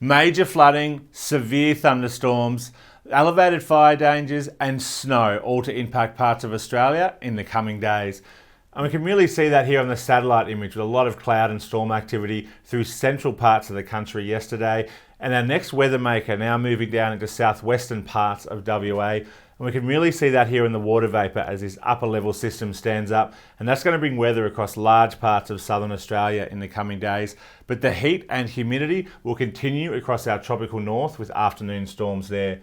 Major flooding, severe thunderstorms, elevated fire dangers and snow all to impact parts of Australia in the coming days. And we can really see that here on the satellite image with a lot of cloud and storm activity through central parts of the country yesterday. And our next weather maker now moving down into southwestern parts of WA. And we can really see that here in the water vapour as this upper level system stands up. And that's going to bring weather across large parts of southern Australia in the coming days. But the heat and humidity will continue across our tropical north with afternoon storms there.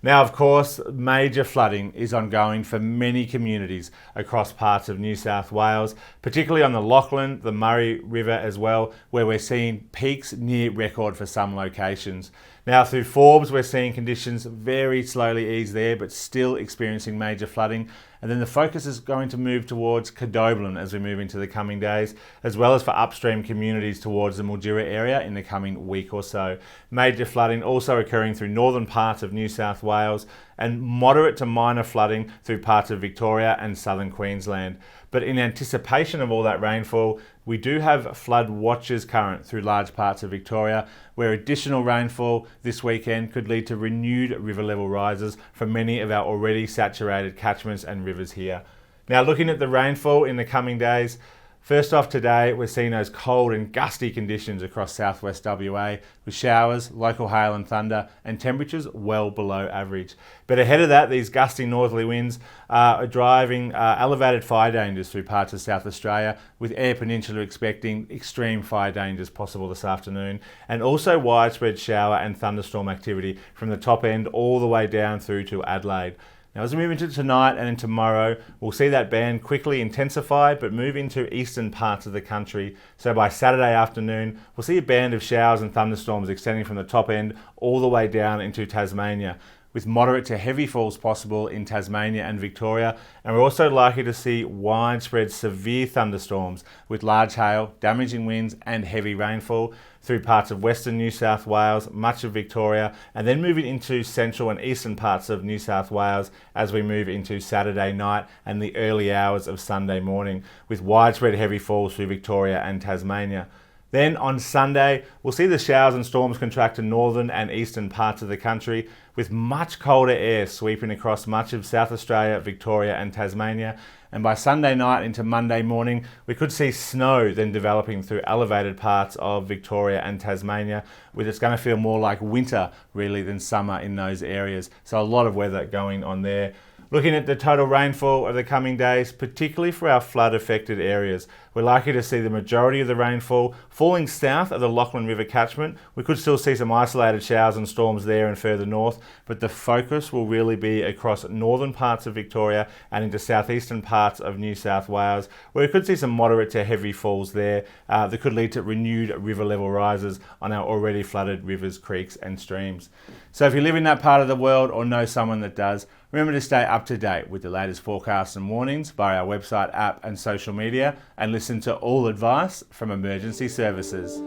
Now, of course, major flooding is ongoing for many communities across parts of New South Wales, particularly on the Lachlan, the Murray River as well, where we're seeing peaks near record for some locations. Now, through Forbes, we're seeing conditions very slowly ease there, but still experiencing major flooding. And then the focus is going to move towards Cadoblin as we move into the coming days, as well as for upstream communities towards the Mildura area in the coming week or so. Major flooding also occurring through northern parts of New South Wales and moderate to minor flooding through parts of Victoria and southern Queensland. But in anticipation of all that rainfall, we do have flood watches current through large parts of Victoria, where additional rainfall this weekend could lead to renewed river level rises for many of our already saturated catchments and rivers here. Now, looking at the rainfall in the coming days, first off today, we're seeing those cold and gusty conditions across southwest WA with showers, local hail and thunder and temperatures well below average. But ahead of that, these gusty northerly winds are driving elevated fire dangers through parts of South Australia, with Eyre Peninsula expecting extreme fire dangers possible this afternoon, and also widespread shower and thunderstorm activity from the top end all the way down through to Adelaide. Now, as we move into tonight and into tomorrow, we'll see that band quickly intensify but move into eastern parts of the country. So by Saturday afternoon, we'll see a band of showers and thunderstorms extending from the top end all the way down into Tasmania, with moderate to heavy falls possible in Tasmania and Victoria. And we're also likely to see widespread severe thunderstorms with large hail, damaging winds and heavy rainfall through parts of western New South Wales, much of Victoria, and then moving into central and eastern parts of New South Wales as we move into Saturday night and the early hours of Sunday morning, with widespread heavy falls through Victoria and Tasmania. Then on Sunday, we'll see the showers and storms contract to northern and eastern parts of the country, with much colder air sweeping across much of South Australia, Victoria and Tasmania. And by Sunday night into Monday morning, we could see snow then developing through elevated parts of Victoria and Tasmania, with it's going to feel more like winter really than summer in those areas. So a lot of weather going on there. Looking at the total rainfall of the coming days, particularly for our flood affected areas, we're likely to see the majority of the rainfall falling south of the Lachlan River catchment. We could still see some isolated showers and storms there and further north, but the focus will really be across northern parts of Victoria and into southeastern parts of New South Wales, where we could see some moderate to heavy falls there that could lead to renewed river level rises on our already flooded rivers, creeks and streams. So if you live in that part of the world or know someone that does, remember to stay up to date with the latest forecasts and warnings via our website, app and social media, and listen to all advice from emergency services.